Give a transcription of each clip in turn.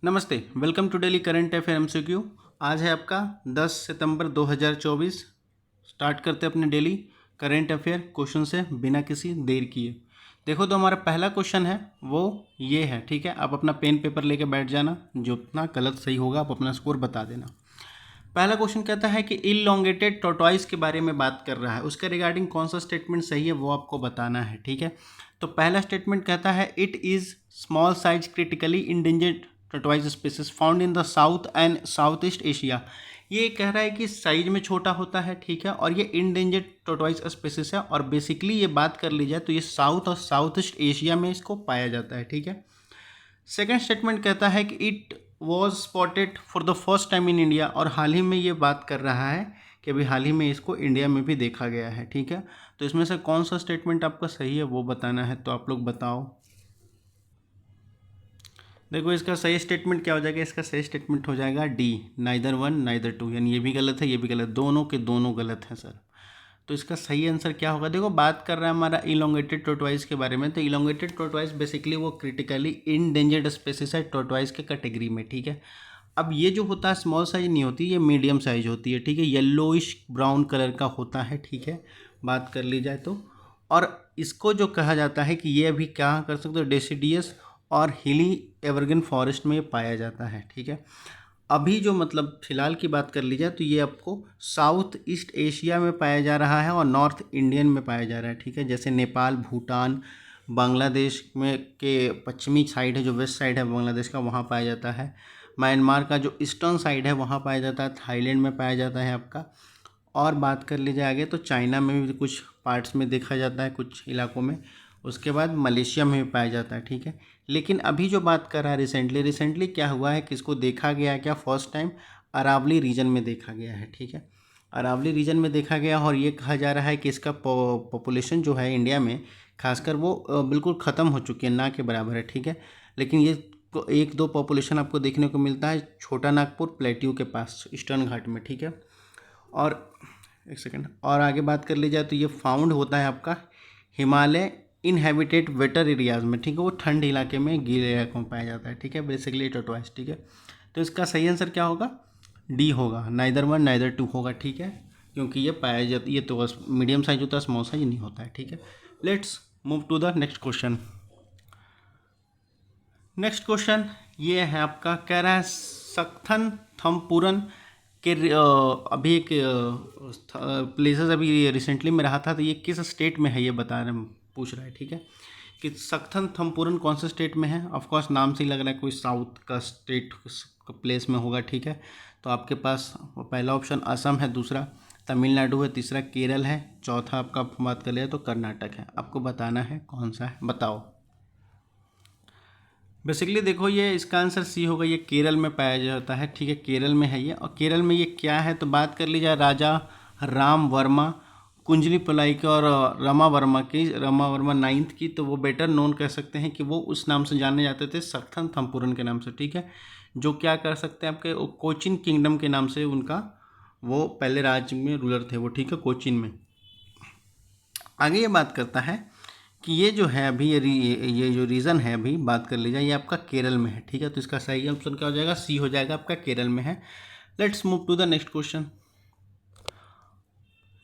नमस्ते, welcome to daily current affair MCQ. आज है आपका 10 सितंबर 2024। स्टार्ट करते हैं अपने डेली करंट अफेयर क्वेश्चन से बिना किसी देर किए। देखो तो हमारा पहला क्वेश्चन है वो ये है, ठीक है। आप अपना पेन पेपर लेके बैठ जाना, जो अपना गलत सही होगा आप अपना स्कोर बता देना। पहला क्वेश्चन कहता है कि इलॉन्गेटेड टोर्टोइस के बारे में बात कर रहा है, उसके रिगार्डिंग कौन सा स्टेटमेंट सही है वो आपको बताना है, ठीक है। तो पहला स्टेटमेंट कहता है it is small size critically endangered tortoise species found in the south and south east Asia. ये कह रहा है कि साइज में छोटा होता है, ठीक है, और ये इंडेंजर्ड टोर्टोइस स्पीसीज है, और बेसिकली ये बात कर ली जाए तो ये साउथ और साउथ ईस्ट एशिया में इसको पाया जाता है, ठीक है। सेकेंड स्टेटमेंट कहता है कि it was spotted for the first time in India, और हाल ही में ये बात कर रहा है कि अभी हाल ही में इसको इंडिया में भी देखा गया है, ठीक है। तो इसमें से कौन सा स्टेटमेंट आपका सही है वो बताना है, तो आप लोग बताओ। देखो इसका सही स्टेटमेंट क्या हो जाएगा, इसका सही स्टेटमेंट हो जाएगा D, neither one neither two, यानी ये भी गलत है ये भी गलत, दोनों के दोनों गलत हैं सर। तो इसका सही आंसर क्या होगा, देखो बात कर रहा है हमारा इलोंगेटेड टोर्टोइस के बारे में। तो इलोंगेटेड टोर्टोइस बेसिकली वो क्रिटिकली इंडेंजर्ड स्पेसीज है टोर्टोइस के कैटेगरी में, ठीक है। अब ये जो होता है स्मॉल साइज नहीं होती, ये मीडियम साइज होती है, ठीक है। येलोइश ब्राउन कलर का होता है, ठीक है, बात कर ली जाए तो। और इसको जो कहा जाता है कि ये अभी क्या कर सकते हो, डेसिडियस और हिली एवरग्रीन फॉरेस्ट में ये पाया जाता है, ठीक है। अभी जो मतलब फिलहाल की बात कर ली जाए तो ये आपको साउथ ईस्ट एशिया में पाया जा रहा है और नॉर्थ इंडियन में पाया जा रहा है, ठीक है। जैसे नेपाल, भूटान, बांग्लादेश में के पश्चिमी साइड है, जो वेस्ट साइड है बांग्लादेश का, वहाँ पाया जाता है। म्यांमार का जो ईस्टर्न साइड है वहाँ पाया जाता है, थाईलैंड में पाया जाता है आपका। और बात कर ली जाए आगे तो चाइना में भी कुछ पार्ट्स में देखा जाता है, कुछ इलाकों में। उसके बाद मलेशिया में भी पाया जाता है, ठीक है। लेकिन अभी जो बात कर रहा है रिसेंटली क्या हुआ है, किसको देखा गया है, क्या फर्स्ट टाइम अरावली रीजन में देखा गया है, ठीक है। अरावली रीजन में देखा गया, और ये कहा जा रहा है कि इसका पॉपुलेशन जो है इंडिया में खासकर वो बिल्कुल ख़त्म हो चुकी है, ना के बराबर है, ठीक है। लेकिन ये एक दो पॉपुलेशन आपको देखने को मिलता है छोटा नागपुर प्लेट्यू के पास ईस्टर्न घाट में, ठीक है। और एक सेकेंड और आगे बात कर ली जाए तो ये फाउंड होता है आपका हिमालय इनहेबिटेड वेटर एरियाज में, ठीक है। वो ठंड इलाके में, गीले इलाकों में पाया जाता है, ठीक है, बेसिकली टोटवाइस, ठीक है। तो इसका सही आंसर क्या होगा, डी होगा, नाइदर वन नाइदर टू होगा, ठीक है। क्योंकि ये पाया जाता, ये तो मीडियम साइज होता है, स्मॉल साइज नहीं होता है, ठीक है। Let's move to the next question. Next question ये है आपका, कह रहा है सक्थन थम्पुरन के अभी एक प्लेसेस अभी रिसेंटली में रहा था, तो ये किस स्टेट में है ये बता रहे पूछ रहा है, ठीक है। कि सक्थन थम्पुरन कौन से स्टेट में है। ऑफकोर्स नाम से ही लग रहा है कोई साउथ का स्टेट प्लेस में होगा, ठीक है। तो आपके पास पहला ऑप्शन असम है, दूसरा तमिलनाडु है, तीसरा केरल है, चौथा आपका बात कर लिया तो कर्नाटक है। आपको बताना है कौन सा है, बताओ। बेसिकली देखो ये इसका आंसर सी होगा, ये केरल में पाया जाता है, ठीक है, केरल में है ये। और केरल में ये क्या है तो बात कर ली जाए राजा राम वर्मा कुंजली पलाई की और रमा वर्मा नाइन्थ की, तो वो बेटर नोन कह सकते हैं कि वो उस नाम से जाने जाते थे, सक्थन थम्पुरन के नाम से, ठीक है। जो क्या कर सकते हैं आपके कोचिन किंगडम के नाम से उनका वो पहले राज्य में रूलर थे वो, ठीक है, कोचिन में। आगे ये बात करता है कि ये जो है अभी ये जो रीज़न है अभी बात कर लीजिए ये आपका केरल में है, ठीक है। तो इसका सही ऑप्शन क्या हो जाएगा, सी हो जाएगा, आपका केरल में है। Let's move to the next question.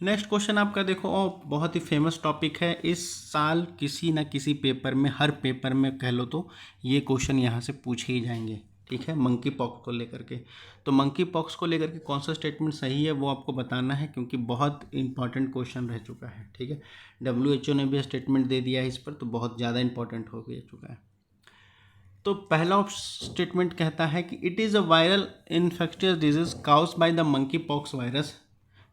Next question आपका देखो बहुत ही फेमस टॉपिक है, इस साल किसी ना किसी पेपर में, हर पेपर में कह लो तो ये क्वेश्चन यहाँ से पूछे ही जाएंगे, ठीक है। मंकी पॉक्स को लेकर के, तो मंकी पॉक्स को लेकर के कौन सा स्टेटमेंट सही है वो आपको बताना है, क्योंकि बहुत इंपॉर्टेंट क्वेश्चन रह चुका है, ठीक है। WHO ने भी स्टेटमेंट दे दिया है इस पर, तो बहुत ज़्यादा इंपॉर्टेंट हो गया चुका है। तो पहला स्टेटमेंट कहता है कि it is a viral infectious disease caused by the monkeypox virus,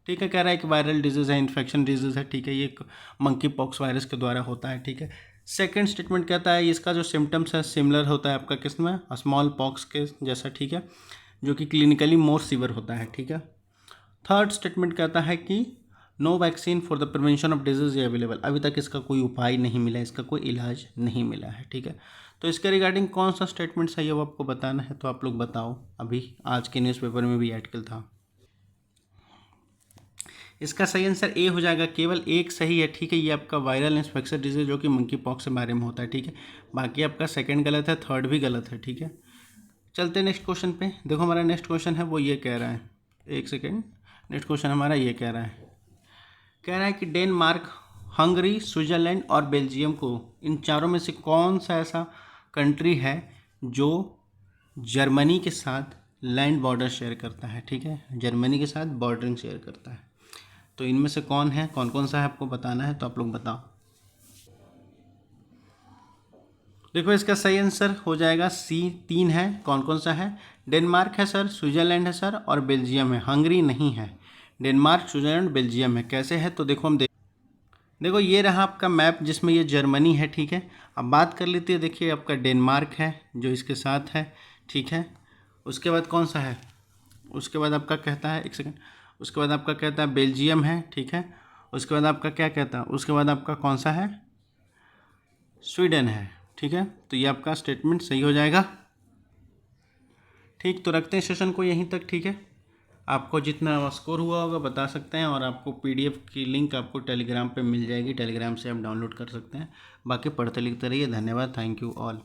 ठीक है। कह रहा है कि वायरल डिजीज़ है, इन्फेक्शन डिजीज़ है, ठीक है, ये मंकी पॉक्स वायरस के द्वारा होता है, ठीक है। सेकंड स्टेटमेंट कहता है इसका जो सिम्टम्स है सिमिलर होता है आपका किसमें, स्मॉल पॉक्स के जैसा, ठीक है, जो कि क्लिनिकली मोर सीवियर होता है, ठीक है। थर्ड स्टेटमेंट कहता है कि no vaccine for the prevention of disease available, अभी तक इसका कोई उपाय नहीं मिला, इसका कोई इलाज नहीं मिला है, ठीक है। तो इसके रिगार्डिंग कौन सा स्टेटमेंट सही है वो आपको बताना है, तो आप लोग बताओ। अभी आज के न्यूज़पेपर में भी आर्टिकल था। इसका सही आंसर ए हो जाएगा, केवल एक सही है, ठीक है। ये आपका वायरल इन्फेक्शन डिजीज जो कि मंकी पॉक्स के बारे में होता है, ठीक है। बाकी आपका सेकंड गलत है, थर्ड भी गलत है, ठीक है। चलते हैं नेक्स्ट क्वेश्चन पे। देखो हमारा नेक्स्ट क्वेश्चन है वो ये कह रहा है, एक सेकेंड, नेक्स्ट क्वेश्चन हमारा ये कह रहा है कि डेनमार्क, हंगरी, स्विट्ज़रलैंड और बेल्जियम को, इन चारों में से कौन सा ऐसा कंट्री है जो जर्मनी के साथ लैंड बॉर्डर शेयर करता है। ठीक है, जर्मनी के साथ बॉर्डरिंग शेयर करता है। तो इनमें से कौन है, कौन कौन सा है आपको बताना है, तो आप लोग बताओ। देखो इसका सही आंसर हो जाएगा सी, 3 है। कौन कौन सा है? डेनमार्क है सर, स्विट्ज़रलैंड है सर, और बेल्जियम है। हंगरी नहीं है। डेनमार्क, स्विट्ज़रलैंड, बेल्जियम है। कैसे है तो देखो, देखो ये रहा आपका मैप जिसमें ये जर्मनी है। ठीक है, अब बात कर लेते हैं। देखिए आपका डेनमार्क है जो इसके साथ है। ठीक है, उसके बाद कौन सा है, उसके बाद आपका कहता है, एक सेकंड, उसके बाद आपका कहता है बेल्जियम है। ठीक है, उसके बाद आपका क्या कहता है, उसके बाद आपका कौन सा है, स्वीडन है। ठीक है, तो ये आपका स्टेटमेंट सही हो जाएगा। ठीक, तो रखते हैं सेशन को यहीं तक। ठीक है, आपको जितना स्कोर हुआ होगा बता सकते हैं, और आपको पीडीएफ की लिंक आपको टेलीग्राम पे मिल जाएगी, टेलीग्राम से आप डाउनलोड कर सकते हैं। बाकी पढ़ते लिखते रहिए। धन्यवाद, थैंक यू ऑल।